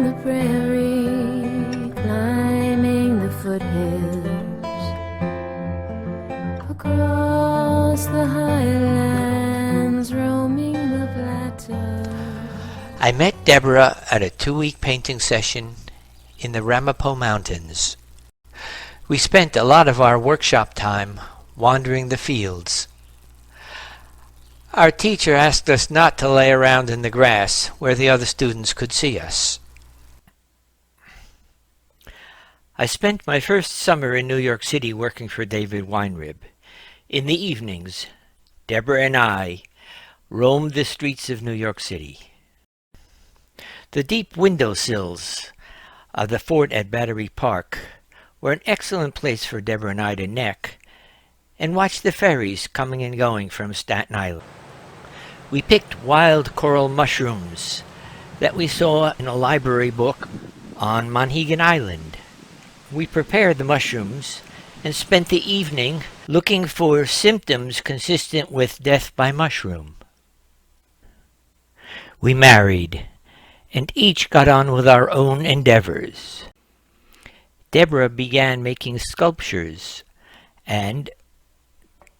on the prairie, climbing the foothills, across the highlands, roaming the plateau. I met Deborah at a 2-week painting session in the Ramapo Mountains. We spent a lot of our workshop time wandering the fields. Our teacher asked us not to lay around in the grass where the other students could see us. I spent my first summer in New York City working for David Weinrib. In the evenings, Deborah and I roamed the streets of New York City. The deep windowsills of the fort at Battery Park were an excellent place for Deborah and I to neck and watch the ferries coming and going from Staten Island. We picked wild coral mushrooms that we saw in a library book on Monhegan Island. We prepared the mushrooms and spent the evening looking for symptoms consistent with death by mushroom. We married, and each got on with our own endeavors. Deborah began making sculptures, and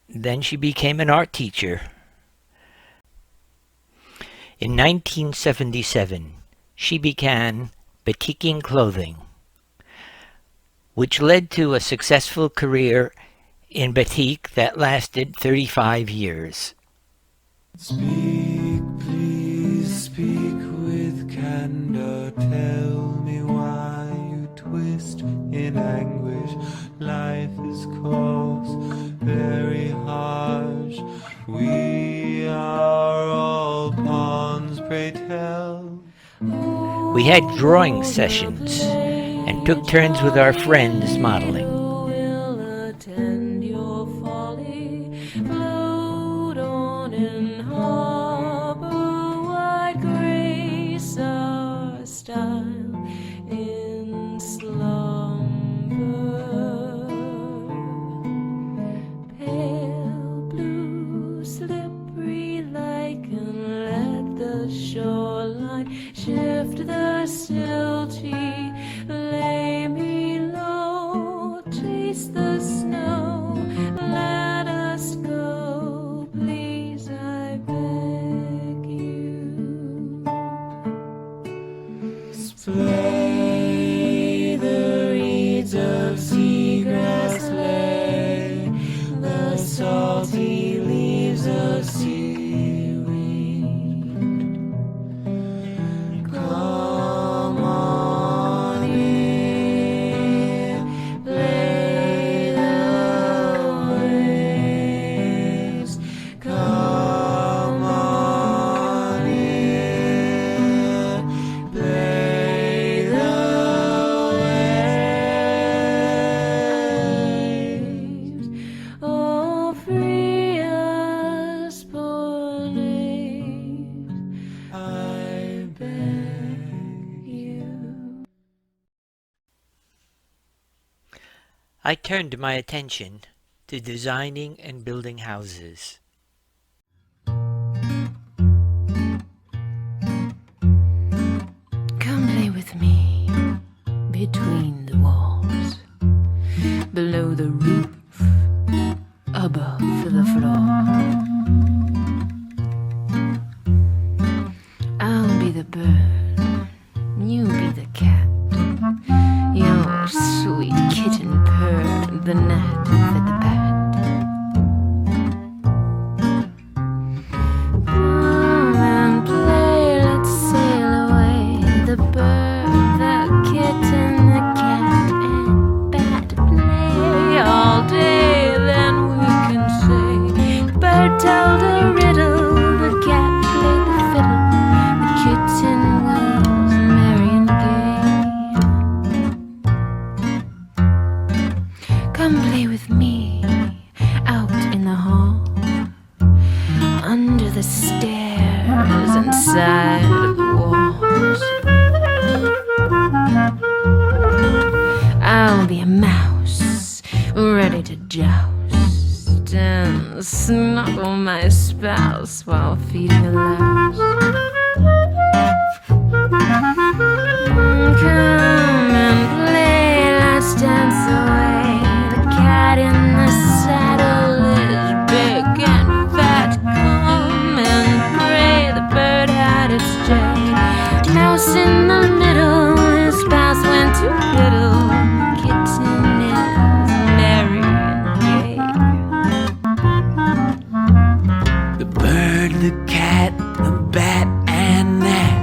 then she became an art teacher. In 1977, she began batiking clothing, which led to a successful career in batik that lasted 35 years. Speak, please speak with candor. Tell me why you twist in anguish. Life is coarse, very harsh. We are all pawns, pray tell. We had drawing sessions and took turns with our friends modeling. Will attend your folly, float on in harbor, wide grace our style in slumber. Pale blue, slippery lichen, let the shoreline shift the silty. Lay me low, chase the snow, let us go, please, I beg you. Splay the reeds of seagrass, lay the salty leaves of seaweed. Come on in, play the waves. Come on in, play the waves. Oh, free us, poor knaves, I beg you. I turned my attention to designing and building houses. Come lay with me between the walls, below the roof, above the floor. I'll be the bird, you be the cat. Your sweet kitten purred, the gnat fed the bat. Come and play, let's sail away. The bird, the kitten, the cat, and bat play all day. Then we can say, the bird told a riddle, the cat played the fiddle, the kitten was merry and gay. Come play with me out in the hall, under the stairs, inside the walls. I'll be a mouse, ready to joust and snuggle my spouse while feeding a louse. cat, the bat, and that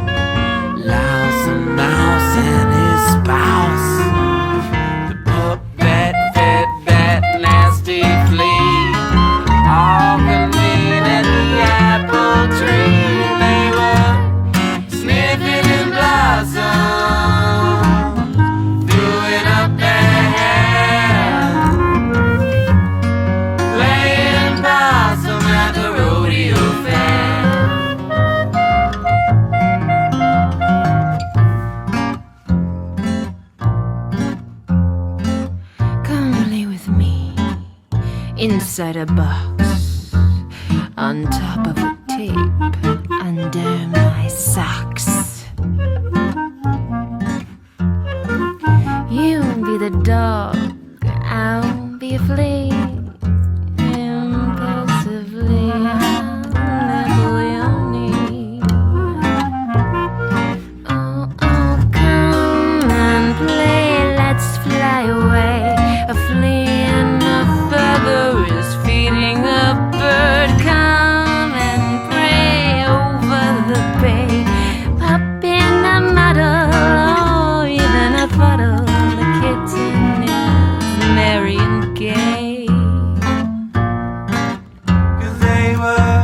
louse and mouse and his spouse. The pup that fed that nasty flea, all convened at the apple tree. They were sniffing in blossoms, doing up their hair, playing possum at the rodeo fair. Come lay with me inside a box, on top of a tape, under my socks. You be the dog, I'll be a flea. Impulsively, I'll nibble your knee. Oh, oh, come and play, let's fly away. A flea in a feather is feeding a bird. Come and pray over the bay. Pop in a muddle or even a puddle. The kitten is merry and gay. 'Cause they were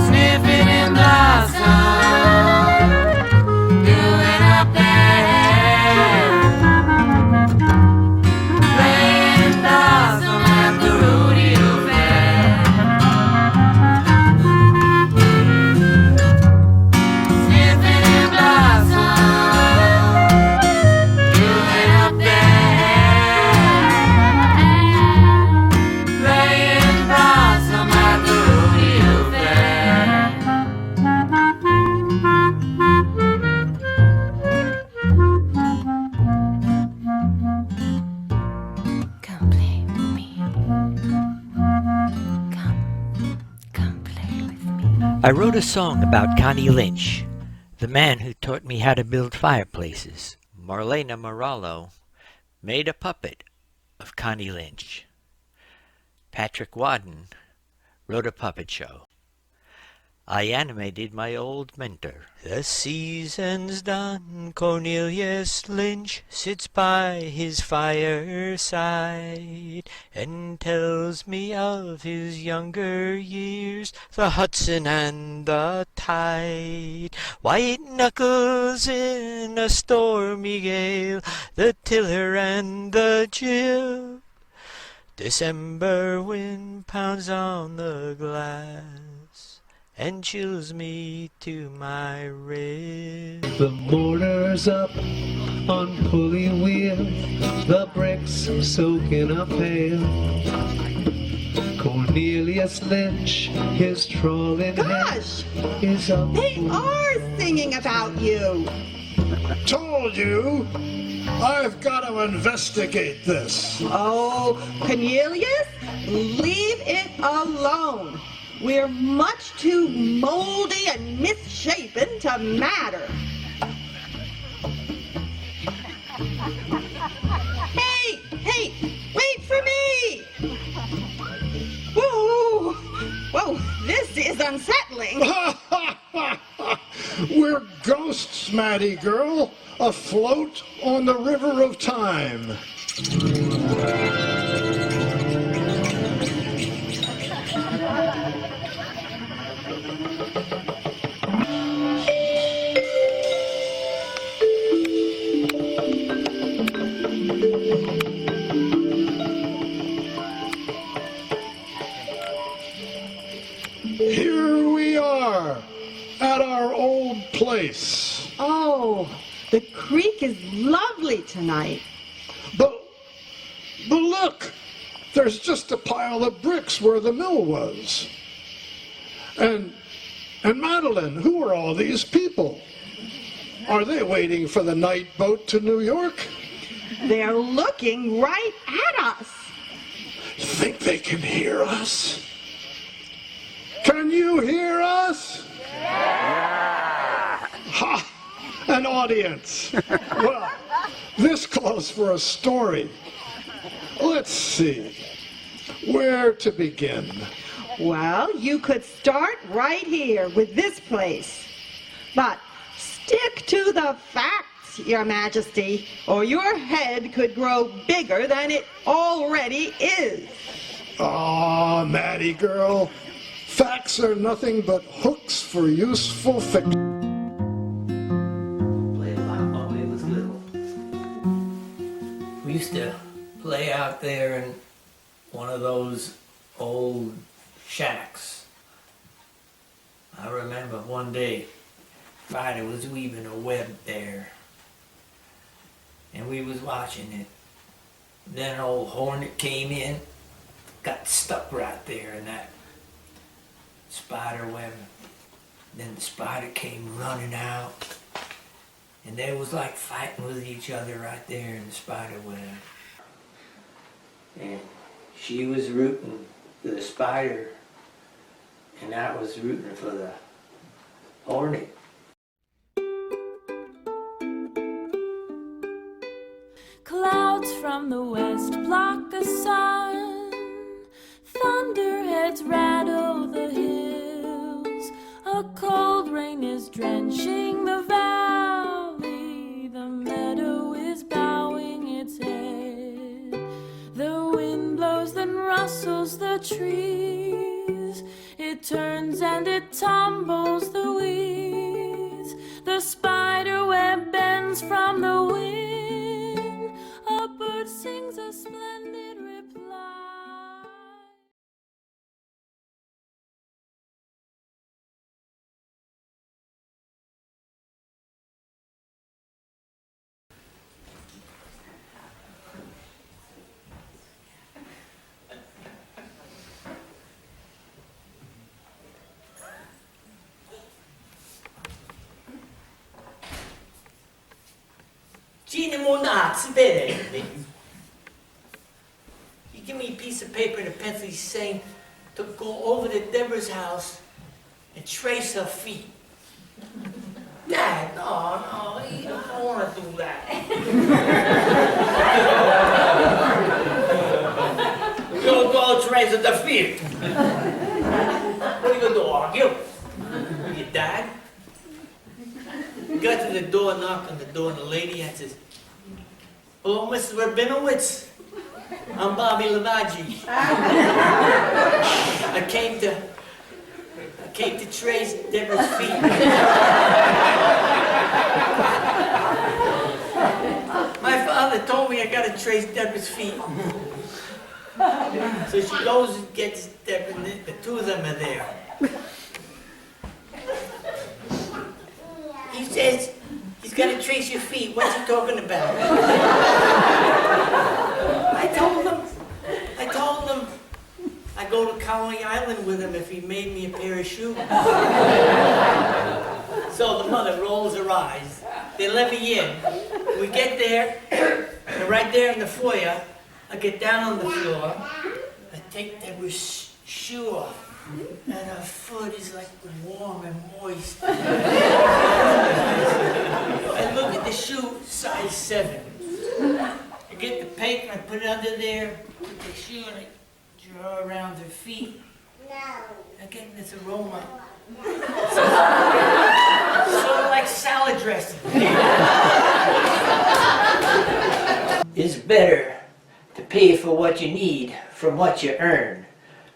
sniffing in blossom, doing up their hair, playing possum at the rodeo fair. Sniffing in blossom, doing up their hair, playing possum at the rodeo fair. Come play with me. Come play with me. I wrote a song about Connie Lynch, the man who taught me how to build fireplaces. Marlena Morallo made a puppet of Connie Lynch. Patrick Wadden wrote a puppet show. I animated my old mentor. The season's done, Cornelius Lynch sits by his fireside and tells me of his younger years, the Hudson and the tide. White knuckles in a stormy gale, the tiller and the jib. December wind pounds on the glass and chills me to my ribs. The motor's up on pulley wheel, the bricks soaking a pail. Cornelius Lynch, his trolling Gosh! head is up. They are singing about you. Told you. I've got to investigate this. Oh, Cornelius, leave it alone. We're much too moldy and misshapen to matter. Hey, wait for me! Whoa, this is unsettling. We're ghosts, Maddie girl, afloat on the river of time. Here we are at our old place. Oh, the creek is lovely tonight. But look, there's just a pile of bricks where the mill was. And Madeline, who are all these people? Are they waiting for the night boat to New York? They're looking right at us. Think they can hear us? Can you hear us? Yeah! Ha! An audience. Well, this calls for a story. Let's see. Where to begin? Well, you could start right here with this place. But stick to the facts, Your Majesty, or your head could grow bigger than it already is. Ah, Maddie girl, facts are nothing but hooks for useful fiction. Played a lot when we was little. We used to play out there in one of those old shacks. I remember one day Friday was weaving a web there, and we was watching it. Then an old hornet came in, got stuck right there in that spider web. Then the spider came running out, and they was like fighting with each other right there in the spider web. And she was rooting for the spider, and I was rooting for the hornet. Clouds from the west block the sun. Thunderheads rattle the hills. A cold rain is drenching the valley. The meadow is bowing its head. The wind blows, then rustles the trees. It turns and it tumbles the weeds. The spider web bends from the wind. A bird sings a splendid reply. Gina Monaz, bene. You give me a piece of paper and a pencil, he's saying to go over to Deborah's house and trace her feet. Dad, no, you don't want to do that. You're going to go trace the feet. What are you going to do, argue with your dad? Got to the door, knocked on the door, and the lady answers, "Hello, Mrs. Rabinowitz. I'm Bobby Lavaggi. I came to trace Deborah's feet." My father told me I gotta trace Deborah's feet. So she goes and gets Deborah, and the two of them are there. He says, he's got to trace your feet. What's he talking about? I told him I'd go to Coney Island with him if he made me a pair of shoes. So the mother rolls her eyes. They let me in. We get there, and right there in the foyer, I get down on the floor, I take Deborah's shoe off. And her foot is like warm and moist. I look at the shoe, size 7. I get the paper, I put it under there, put the shoe, and I draw around her feet. I get this aroma. Sort of like salad dressing. It's better to pay for what you need from what you earn,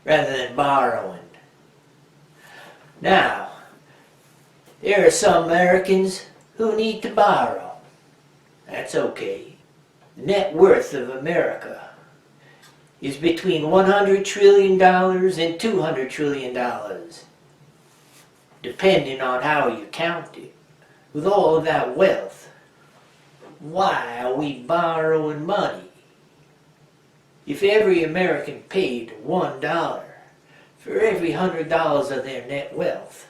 rather than borrowing. Now, there are some Americans who need to borrow. That's okay. The net worth of America is between $100 trillion and $200 trillion, depending on how you count it. With all of that wealth, why are we borrowing money? If every American paid $1 for every $100 of their net wealth,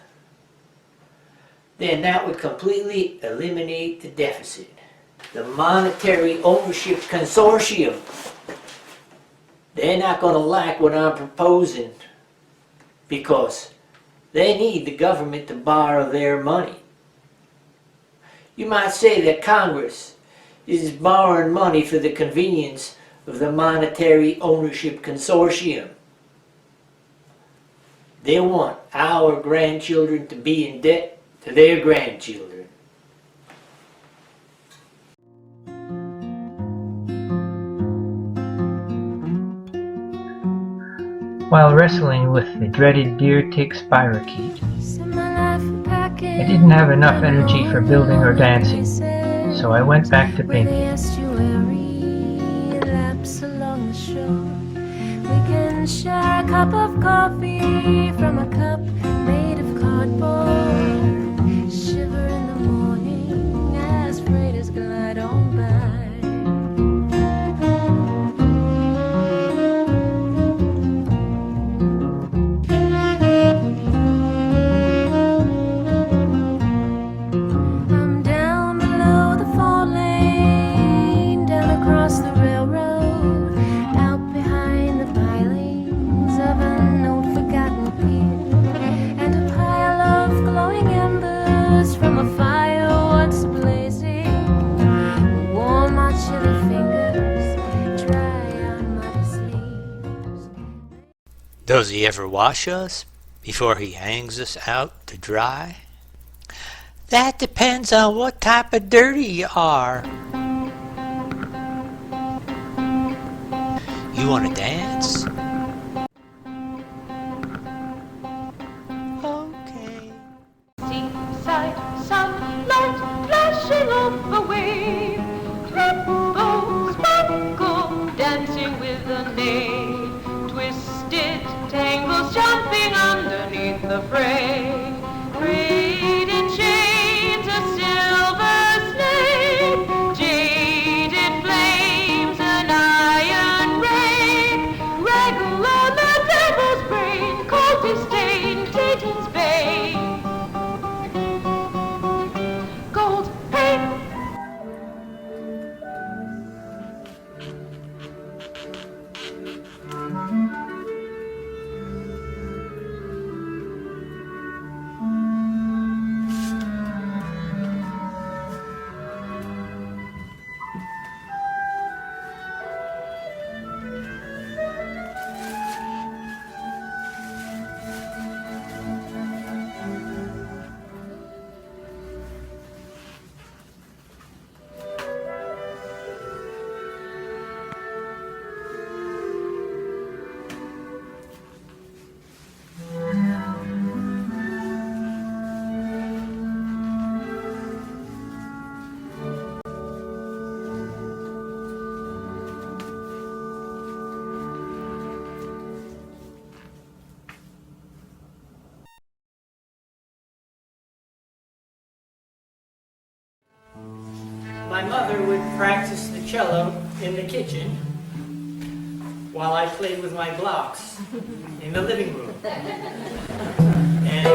then that would completely eliminate the deficit. The Monetary Ownership Consortium, they're not going to like what I'm proposing because they need the government to borrow their money. You might say that Congress is borrowing money for the convenience of the Monetary Ownership Consortium. They want our grandchildren to be in debt to their grandchildren. While wrestling with the dreaded deer tick spirochete, I didn't have enough energy for building or dancing, so I went back to painting. We can share a cup of coffee from a cup made of cardboard. Shiver in the morning as freighters glide on by. I'm down below the 4-lane, down across the railroad, out behind the pilings of an old forgotten pier, and a pile of glowing embers from a fire once blazing warm my chilly fingers, dry on muddy sleeves. Does he ever wash us before he hangs us out to dry? That depends on what type of dirty you are. You want to dance? Okay. Seaside sunlight flashing off a wave, ripples sparkle dancing with the nave, twisted tangles jumping underneath the fray, braided chains a silver snake, jaded flames an iron rake, raggle on the devil's brain, cold stain Satan's bane. Gold paint. My mother would practice the cello in the kitchen while I played with my blocks in the living room. And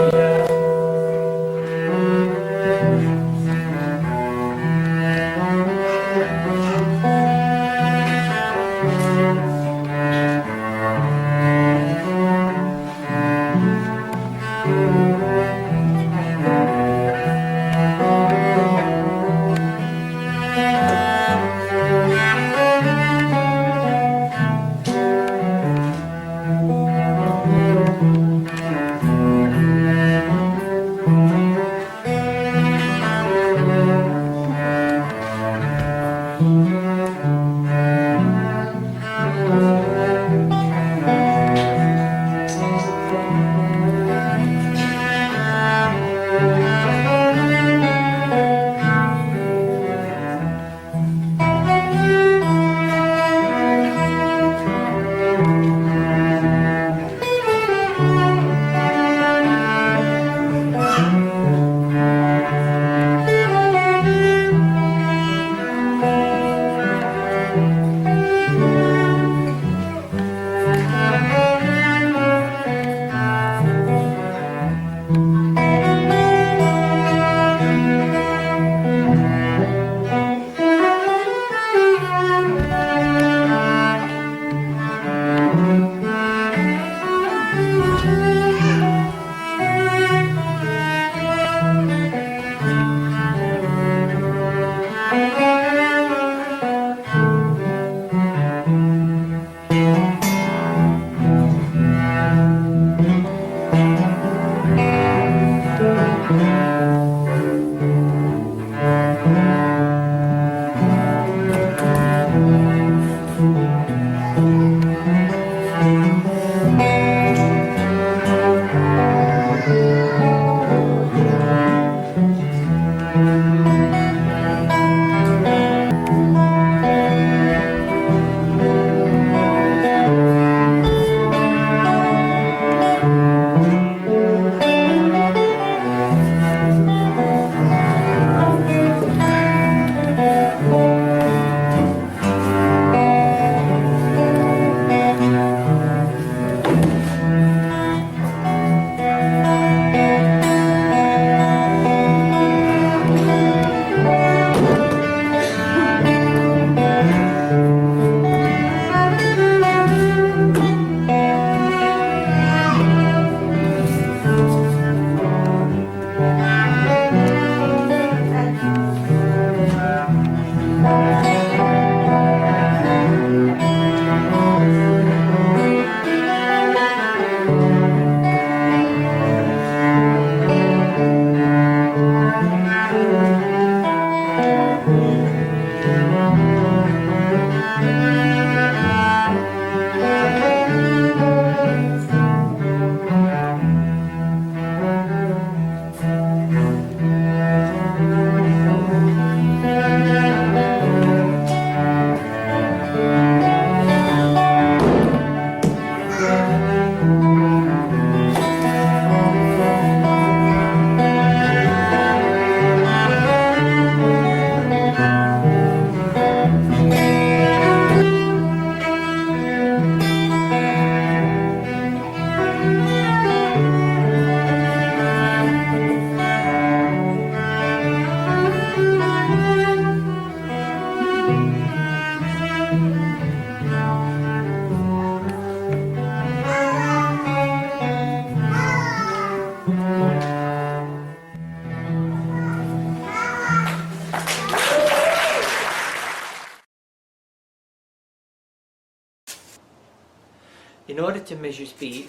order to measure speed,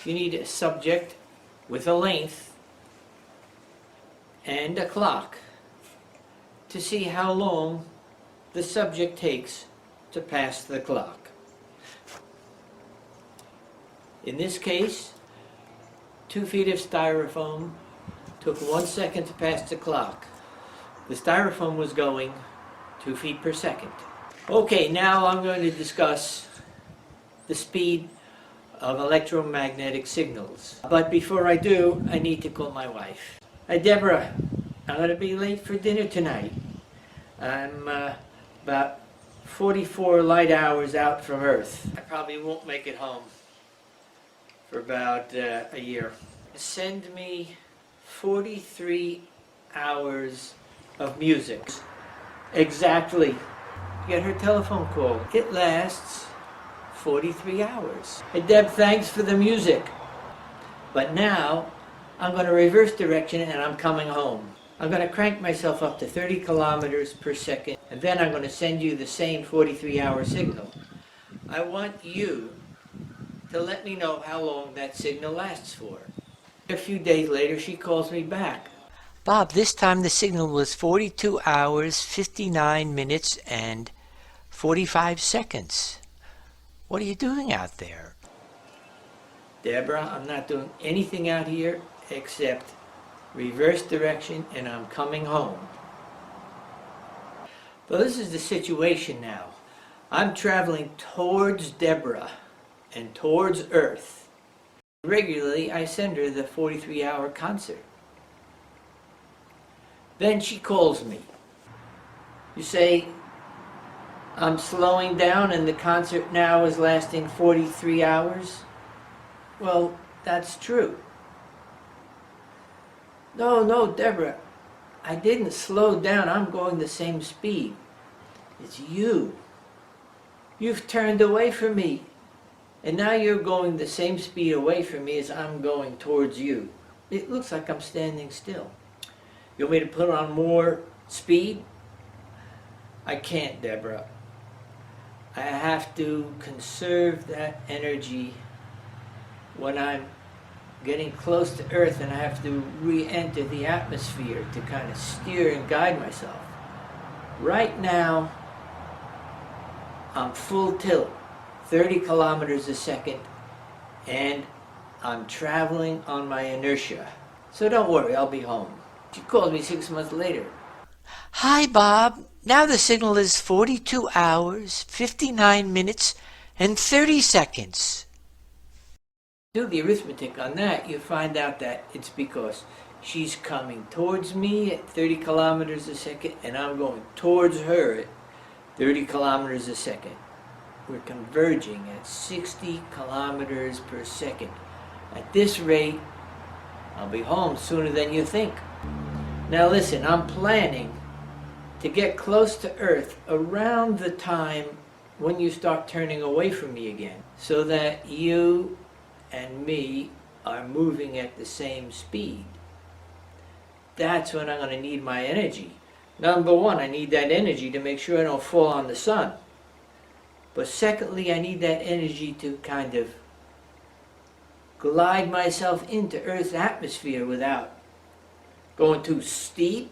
you need a subject with a length and a clock to see how long the subject takes to pass the clock. In this case, 2 feet of styrofoam took 1 second to pass the clock. The styrofoam was going 2 feet per second. Okay, now I'm going to discuss the speed of electromagnetic signals. But before I do, I need to call my wife. Hi, Deborah. I'm going to be late for dinner tonight. I'm about 44 light hours out from Earth. I probably won't make it home for about a year. Send me 43 hours of music. Exactly. Get her telephone call. It lasts 43 hours. Hey Deb, thanks for the music. But now I'm going to reverse direction and I'm coming home. I'm going to crank myself up to 30 kilometers per second, and then I'm going to send you the same 43-hour signal. I want you to let me know how long that signal lasts for. A few days later, she calls me back. Bob, this time the signal was 42 hours, 59 minutes, and 45 seconds. What are you doing out there? Deborah, I'm not doing anything out here except reverse direction, and I'm coming home. But this is the situation now. I'm traveling towards Deborah and towards Earth. Regularly, I send her the 43-hour concert. Then she calls me. You say, I'm slowing down and the concert now is lasting 43 hours? Well, that's true. No, Deborah, I didn't slow down. I'm going the same speed. It's you. You've turned away from me. And now you're going the same speed away from me as I'm going towards you. It looks like I'm standing still. You want me to put on more speed? I can't, Deborah. I have to conserve that energy when I'm getting close to Earth, and I have to re-enter the atmosphere to kind of steer and guide myself. Right now, I'm full tilt, 30 kilometers a second, and I'm traveling on my inertia. So don't worry, I'll be home. She called me 6 months later. Hi, Bob. Now the signal is 42 hours, 59 minutes, and 30 seconds. Do the arithmetic on that, you find out that it's because she's coming towards me at 30 kilometers a second, and I'm going towards her at 30 kilometers a second. We're converging at 60 kilometers per second. At this rate, I'll be home sooner than you think. Now listen, I'm planning to get close to Earth around the time when you start turning away from me again, so that you and me are moving at the same speed. That's when I'm going to need my energy. Number one, I need that energy to make sure I don't fall on the sun. But secondly, I need that energy to kind of glide myself into Earth's atmosphere without going too steep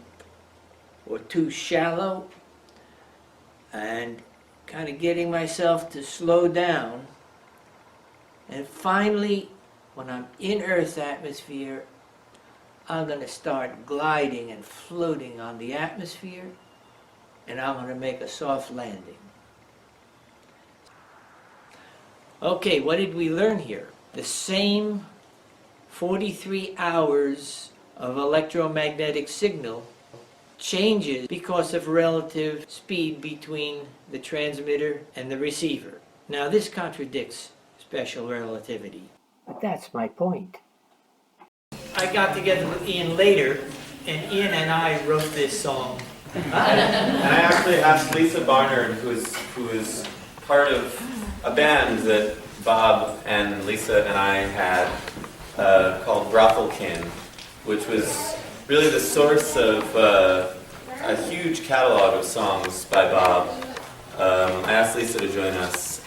or too shallow, and kind of getting myself to slow down. And finally, when I'm in Earth's atmosphere, I'm going to start gliding and floating on the atmosphere, and I'm going to make a soft landing. Okay, what did we learn here? The same 43 hours of electromagnetic signal changes because of relative speed between the transmitter and the receiver. Now this contradicts special relativity. But that's my point. I got together with Ian later, and Ian and I wrote this song. And I actually asked Lisa Barnard, who is part of a band that Bob and Lisa and I had called Brothelkin, which was really the source of a huge catalog of songs by Bob. I asked Lisa to join us.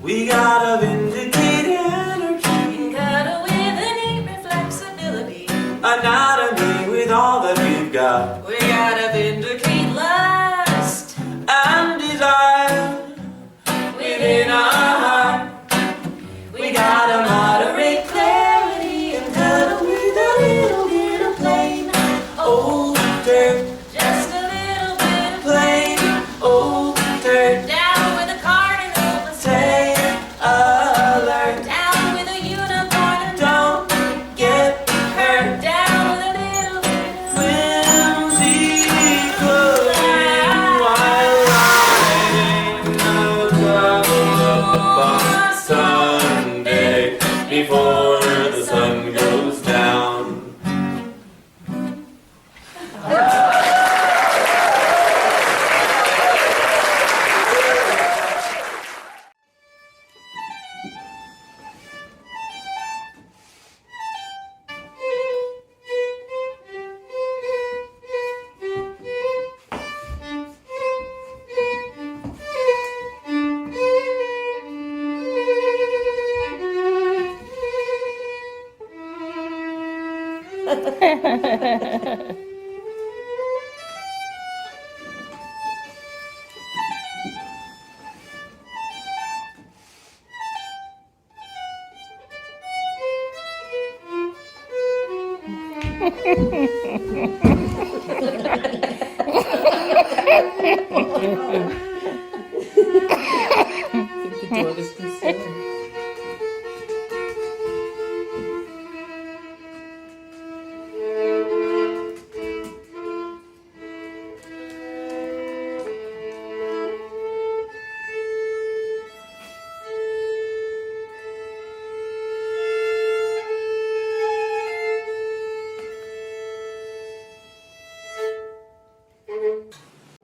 We got a vindicated energy, Cuddle with a neat reflexibility. anatomy with all that we've got, We gotta vindicate lust and desire within our heart. We gotta moderate clarity and cuddle with a little bit of plain old dirt. Just a little bit of plain old dirt. down with a cardinal Stay alert, down with a unicorn and don't get hurt. down with a little bit of Whimsical while riding a double on Sunday before the sun goes down.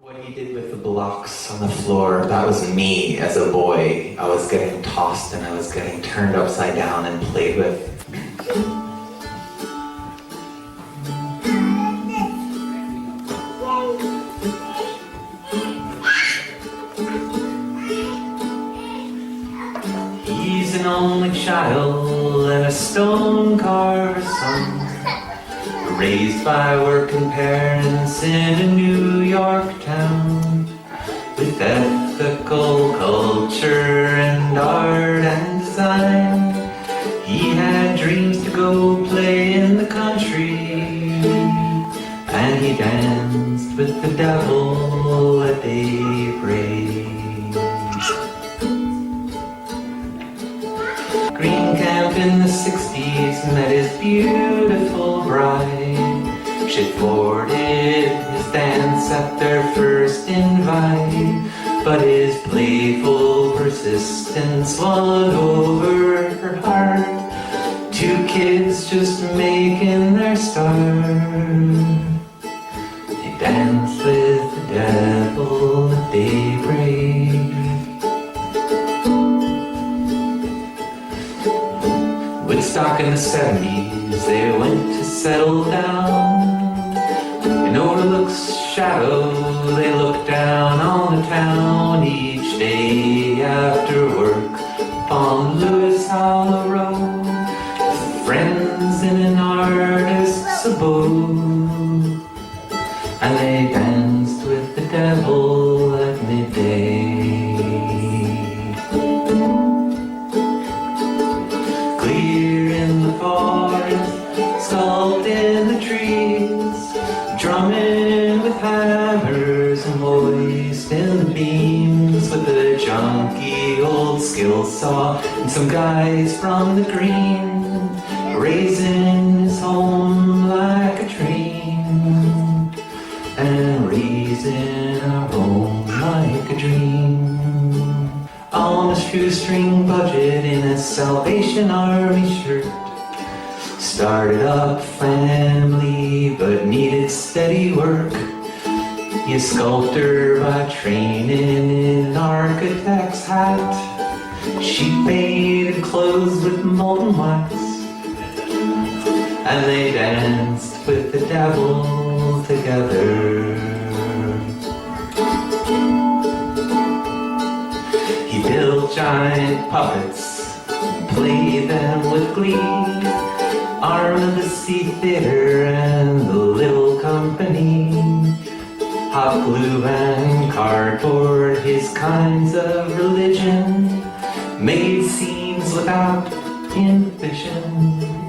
What he did with the blocks on the floor, that was me as a boy. I was getting tossed and I was getting turned upside down and played with. He's an only child and a stone carver's son, raised by working parents in a New York town, with ethical culture and art and design. He had dreams to go play in the country, and he danced with the devil at daybreak. Green Camp in the 60s met his beautiful bride. She thwarted his dance at their first invite, but his playful persistence won over her heart. Two kids just making their start. They danced with the devil at daybreak. Woodstock in the 70s, they went to settle down. In Overlook's shadow, they looked down on the town each day after work upon Lewis Hollow Road, with friends in an artist's abode. And they danced with the devil at midday. Clear in the forest, skulked in the trees, drumming with hammers and hoisting the beams with a junky old skill saw, and some guys from the green, raising his home like a dream, and raising our home like a dream. On a shoestring budget in a Salvation Army shirt, started up family but needed steady work. He a sculptor by training in an architect's hat, she painted clothes with molten wax, and they danced with the devil together. He built giant puppets, play them with glee. Arm of the Sea Theater and the Little Company. Hot glue and cardboard, his kinds of religion, made scenes without inhibition.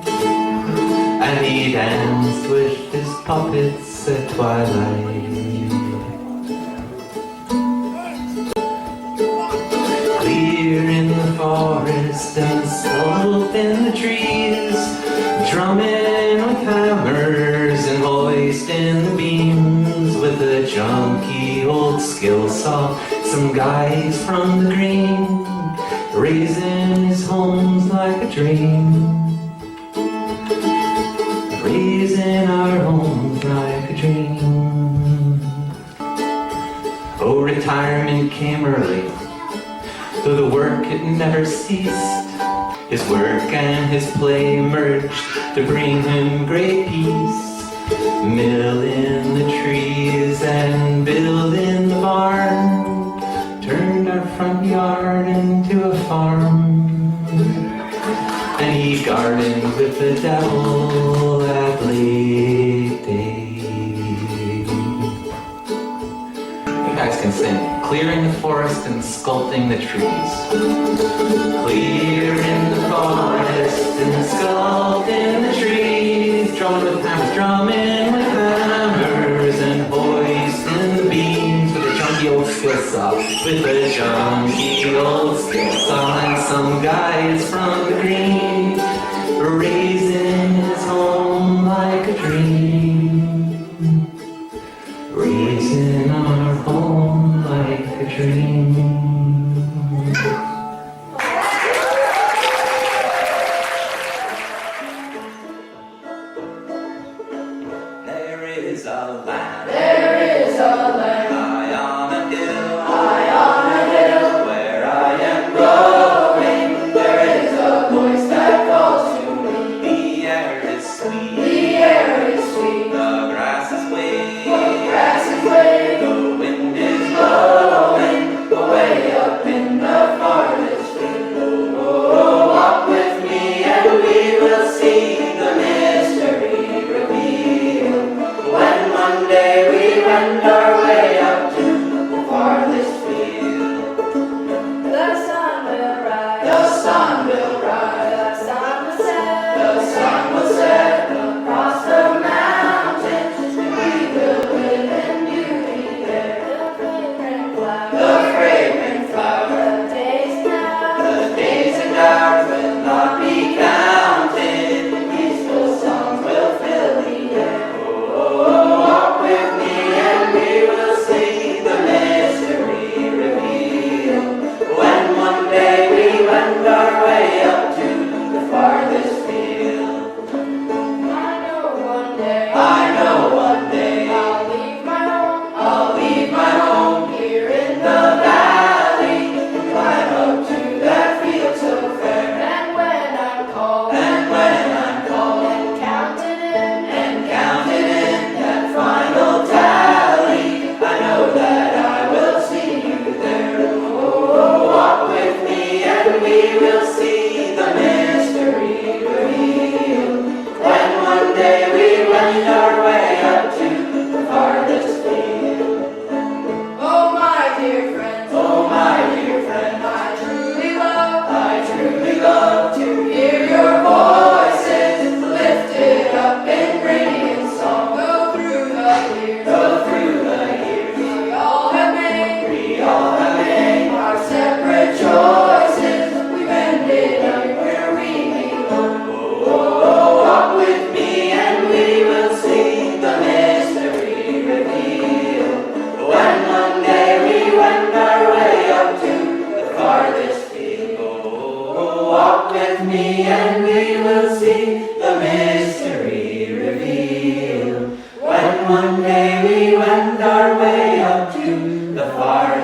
And he danced with his puppets at twilight. Clear in the forest and soft in the trees, drumming with hammers and hoisting the beams with a junky old skill saw. Some guys from the green, raising his homes like a dream. Raising our homes like a dream. Oh, retirement came early, though the work it never ceased. His work and his play merged to bring him great peace. Mill in the trees and build in the barn, turned our front yard into a farm. And he gardened with the devil at late day. You guys can sing. Clearing the forest and sculpting the trees. Clear in the forest and sculpting the trees. Drumming with hammers and hoisting the beams with a junky old skill saw. With a junky old skill saw. And some guys from the green, raising his home like a dream. Raising our home like a dream. There is a land. There is a land. High on a hill. High on a hill. Where I am going. There is a voice that calls to me. The air is sweet. The air is sweet. The grass is waving. The grass is waving. The wind is blowing away up in the farthest field. Oh, walk with me and we will see the mystery revealed. When one day we wend our way up to the farthest field. The sun will rise. The sun will rise. The sun will set. The sun will set across the mountains. We will live in beauty there. The fragrant flower. The fragrant flower. The days and hours. The days and hours will not be counted. Peaceful songs will fill the air. Oh, walk with me and we will see the mystery revealed. When one day we wend our way up to the farthest field. I know one day. I know one day. I'll leave my home. I'll leave my home here in the valley and climb up to that field so fair. And when I'm called. And when I'm called. And counted in that final tally, I know that I will see you there. Oh, walk with me and we will see the mystery revealed. When one day we wend our way up to the farthest field. Oh my dear friends, oh my dear friend, I truly love to hear your voices lifted up in radiant song. Go through the years, we all have made our separate choices. We've ended up where we belong. Oh, walk with me and we will see the mystery revealed. When one day we wend our way up to the farthest field. Oh, walk with me and we will see the mystery revealed. When one day we wend our way up to the farthest